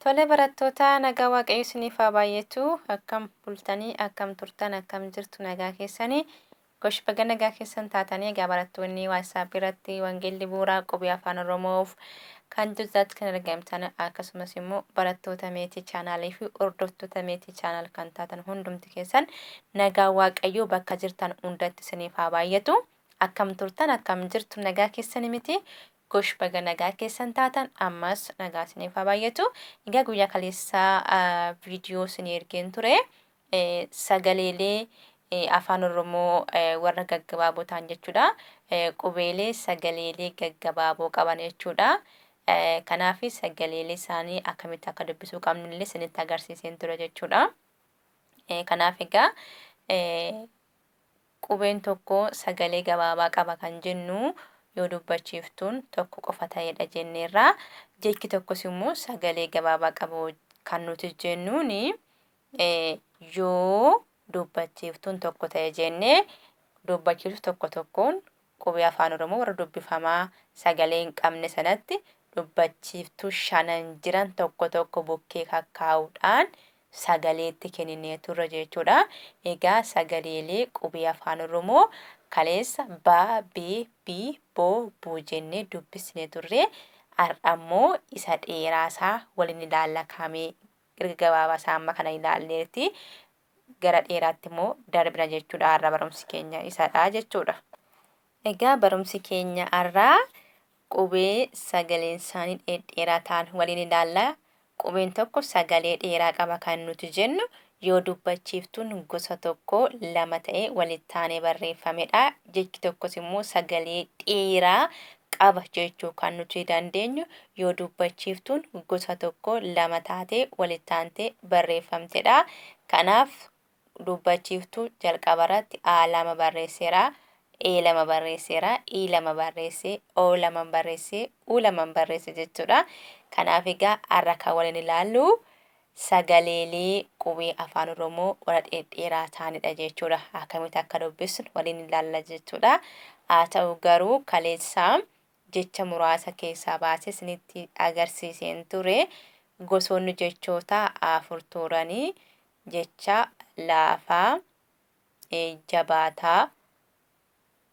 Tole barattoota nagaa waaqayyo isiniif haa baay'atu. Akkam bultanii, akkam turtan, akkam jirtu nagaa keessanii. Gosh baga nagaa keessan taatanii egaa barattoonni WhatsApp irratti wangeelli bu'uuraa qubee afaan Oromoof kan jirtatti kan argamtan akkasumas immoo barattoota meetii chaanaalii fi hordoftoota meetii chaanaal kan taatan hundumti keessan nagaa waaqayyoo bakka jirtan hundatti isiniif haa baay'atu. Akkam turtan, akkam jirtu nagaa keessanii miti. Gosh baga nagaa keessan taatan ammas nagaa isiniif haa baay'atu. Egaa guyyaa kaleessaa viidiyoo isinii ergeen ture. Sagaleelee Afaan Oromoo warra gaggabaaboo ta'an jechuudha. Qubeelee sagaleelee gaggabaaboo qaban jechuudha. Kanaaf sagaleelee isaanii akkamitti akka dubbisuu qabnullee isinitti agarsiiseen ture jechuudha. Kanaaf egaa qubeen tokko sagalee gabaabaa qaba kan jennu yoo dubbachiiftuun tokko qofa ta'edha jenneerra. Jechi tokkos immoo sagalee gabaabaa qabu kan nuti jennuuni yoo dubbachiiftuun tokko ta'e jennee dubbachiiftu tokko tokkoon qubee afaan Oromoo warra dubbifamaa sagalee hin qabne sanatti dubbachiiftuu shanan jiran tokko tokko bukkee kakkaa'uudhaan sagaleetti kenninee turre jechuudha. Egaa sagaleelee qubee afaan Oromoo kaleessa ba, bi, bo, bu jennee dubbisnee turre. Har'ammoo isa dheeraasaa waliin ilaalla kaamee gabaabaa isaa amma kana ilaalleetti gara dheeraatti immoo darbina jechuudha. Har'a barumsi keenya isadha jechuudha. Egaa barumsi keenya har'aa qubee sagaleen isaanii dheeraa ta'an waliin ilaalla. Qubeen tokko sagalee dheeraa qaba kan nuti jennu yoo dubbachiiftuun gosa tokko lama ta'e walitti aanee barreeffamedha. Jechi tokkos immoo sagalee dheeraa qaba jechuu kan nuti dandeenyu yoo dubbachiiftuun gosa tokko lama taatee walitti aantee barreeffamtedha. Kanaaf dubbachiiftuu jalqaba irratti A lama barreesseera, E lama barreesseera, I lama barreessee, O lama barreessee, U lama barreesse jechuudha. Kanaaf egaa har'a kan waliin ilaallu sagaleelee qubee afaan Oromoo warra dheeraa ta'anidha jechuudha. Akkamitti akka dubbisnu waliin ilaalla jechuudha. Haa ta'u garuu kaleessaa jecha muraasa keessaa baasee isinitti agarsiiseen ture. Gosoonni jechoota afur turanii jecha laafaa, jabaataa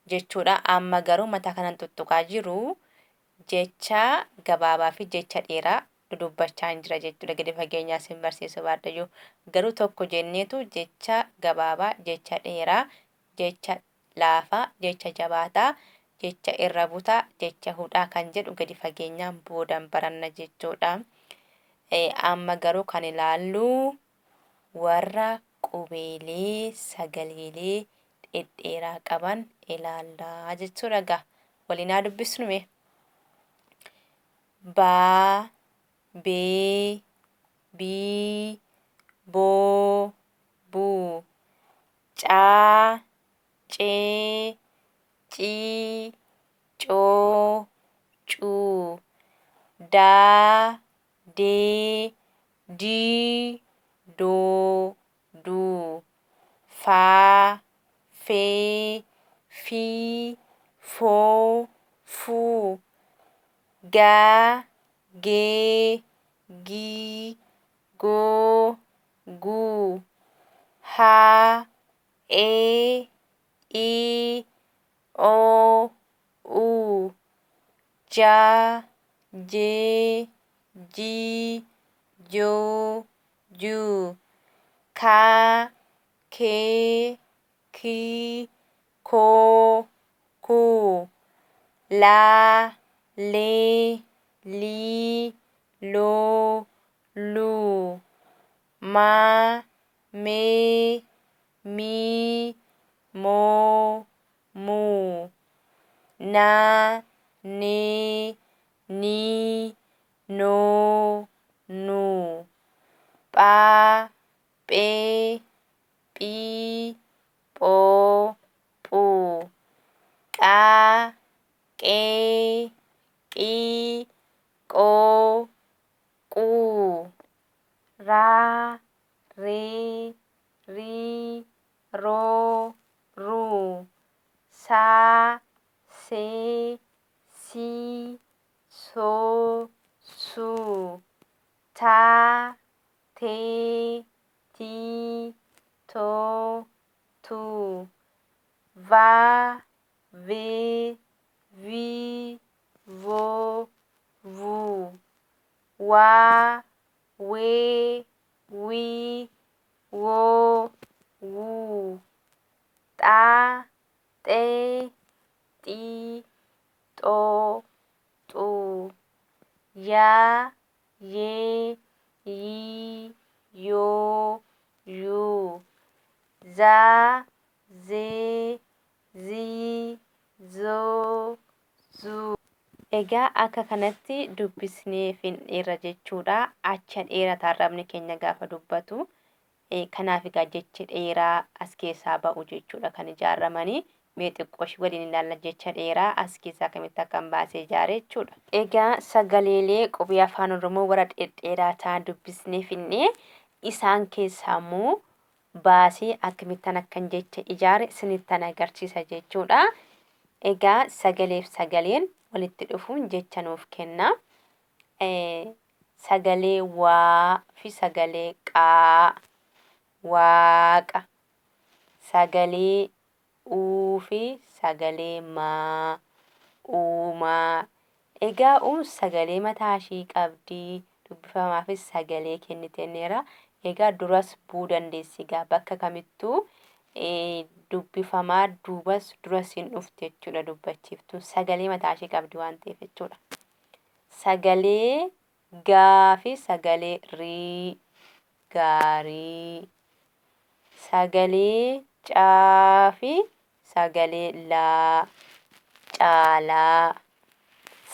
jechuudha. Amma garuu mataa kanan tuttuqaa jiru jecha gabaabaa fi jecha dheeraa dubbachaa jira jechuudha. Gadi fageenyaa isin barsiisuu baadhayyuu garuu tokko jenneetu jecha gabaabaa, jecha dheeraa, jecha laafaa, jecha jabaataa, jecha irra butaa, jecha hudhaa kan jedhu gadi fageenyaan boodan baranna jechuudha. Amma garuu kan ilaallu warra qubeelee sagaleelee dheeraa qaban ilaallaa jechuudha. Egaa waliin haa dubbisnume. Baa, bee, bii, boo, buu. Caa, cee, cii, coo, cuu. Daa, dee, dii, doo, duu. Faa, fee, fii, foo, fuu. Gaa, gee, gii, goo, guu. Haa, ee, ii, oo, uu. Jaa, jee, jii, joo, juu. Kaa, kee, kii, koo, kuu. Laa, lee, lii, loo, luu. Maa, mee, mii, moo, muu. Naa, nee, nii, noo, nuu. Phaa, phee, phii, phoo, phuu. Qaa, qee, qii, qoo, quu. Raa, ree, rii, roo, ruu. Saa, see, sii, soo, suu. taa, tee, tii, too, tuu. Va, ve, vi, vo, vuu. Waa, wee, wii, woo, wuu. Xaa, xee, xii, xoo, xuu. Yaa, yee, yii, yoo, yuu. Zaa, zee, zii, zoo, zuu. Egaa akka kanatti dubbisnee fixneerra jechuudha. Acha dheerataa arrabni keenya gaafa dubbatu. Kanaaf egaa jecha dheeraa as keessaa ba'u jechuudha kan ijaaramanii. Mee xiqqooshi waliin ilaalla jecha dheeraa as keessaa kamitti akkan baasee ijaare jechuudha. Egaa sagaleelee qubee afaan Oromoo warra dhedheeraa ta'an dubbisnee fixnee isaan keessaa immoo baasee akkamittan akkan jecha ijaare isinittan agarsiisa jechuudha. Egaa sagaleef sagaleen walitti dhufuun jecha nuuf kenna. Sagalee waa fi sagalee qaa. Waaqa. Sagalee uu fi sagalee maa. Uumaa. Egaa uun sagalee mataa ishii qabdii. Dubbifamaafis sagalee kenniteneera. Egaa duras bu'uu dandeessi egaa bakka kamittuu dubbifamaa duubas duras hin dhufte jechuudha dubbachiiftuun sagalee mataa ishee qabdi waan ta'eef jechuudha. Sagalee gaa fi sagalee rii gaarii. Sagalee caa fi sagalee laa caalaa.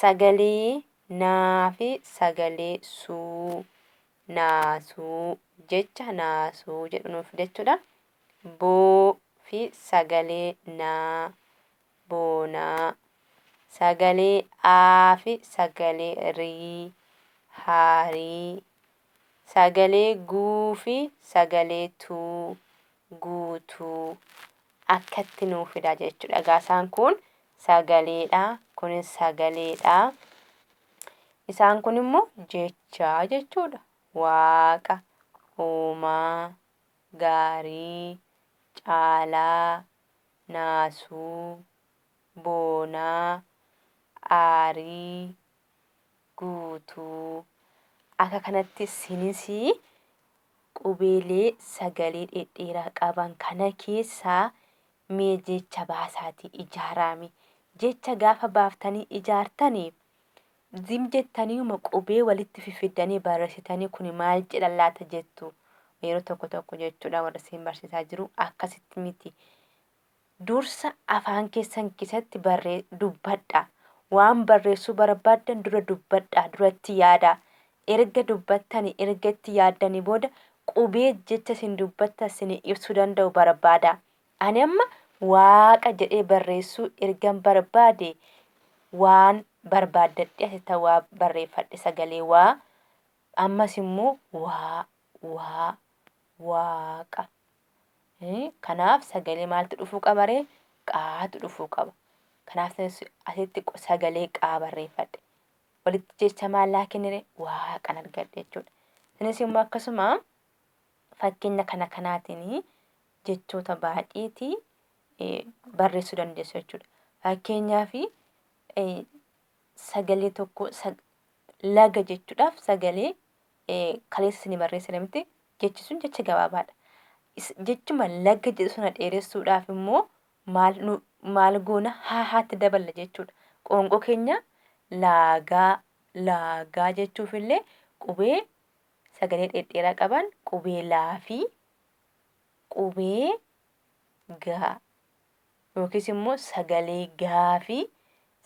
Sagalee naa fi sagalee suu naasuu. Jecha naasuu jedhu nuuf jechuudha. Boo fi sagalee naa boonaa. Sagalee aa fi sagalee rii haarii. Sagalee guu fi sagalee tuu guutuu. Akkatti nuuf fida jechuudha. Egaa isaan kun sagaleedha. Kunis sagaleedha. Isaan kun immoo jechaa jechuudha. Waaqa, uumaa, gaarii, caalaa, naasuu, boonaa, aarii, guutuu. Akka kanatti isinis qubeelee sagalee dhedheeraa qaban kana keessaa mee jecha baasaatii ijaarame. Jecha gaafa baaftanii ijaartanii zim jettaniima qubee walitti fifiddanii barreessitanii kun maal jedha laata jettu. Yeroo tokko tokko jechuudha warra isin barsiisaa jiru akkasitti miti. Dursa afaan keessan keessatti dubbadha. Waan barreessuu barbaaddan dura dubbadha. Duratti yaada. Erga dubbattanii erga itti yaaddanii booda qubee jecha isin dubbatta isin ibsuu danda'u barbaada. Ani amma waaqa jedhee barreessuu ergan barbaade waan barbaaddadhe asitti waa barreeffadhe sagalee waa. Ammas immoo waaqa. Kanaaf sagalee maaltu dhufuu qaba ree? Qaatu dhufuu qaba. Kanaaf asitti sagalee qaa barreeffadhe. Walitti jecha maallaa kennire waaqan argadhe jechuudha. Isinis immoo akkasuma fakkeenya kana kanaatiin jechoota baay'eetii barreessuu dandeessu jechuudha. Fakkeenyaaf sagalee tokko laga jechuudhaaf sagalee kaleessa isin barreessine miti jechi sun jecha gabaabaadha. Jechuma laga jedhu sana dheeressuudhaaf immoo maal goona haatti daballa jechuudha. Qoonqoo keenya laagaa jechuufillee qubee sagalee dhedheeraa qaban qubee laa fi qubee gaa yookiis immoo sagalee gaa fi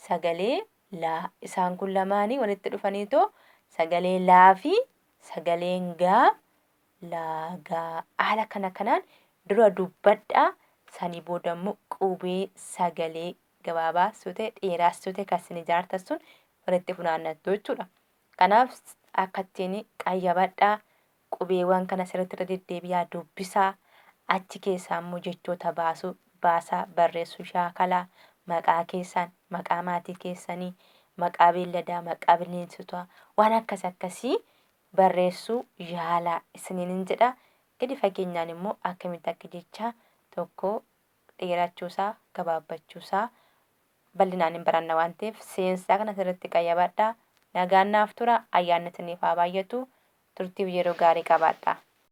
sagalee laa isaan kun lamaanii walitti dhufaniitoo sagalee laa fi sagaleen gaa laagaa haala kanaan dura dubbadhaa sanii booda immoo qubee sagalee gabaabaas yoo ta'e dheeraas yoo ta'e kan isin ijaartan sun walitti funaannattu jechuudha. Kanaaf akka ittiin qayyabadhaa qubeewwan kana sirriitti irra deddeebi'aa dubbisaa achi keessaa immoo jechoota baasaa barreessuu shaakalaa maqaa keessan maqaa maatii keessanii maqaa beelladaa maqaa bineensotaa waan akkasii barreessuu yaalaa isiniin jedha. Gadi fageenyaan immoo akkamitti akka jecha tokko dheerachuusaa gabaabbachuusaa bal'inaan hin baranna waan ta'eef seensaa kana asirratti qayyabadhaa. Nagaan naaf tura. Ayyaanni isiniif haa baay'atu. Turtiif yeroo gaarii qabaadhaa.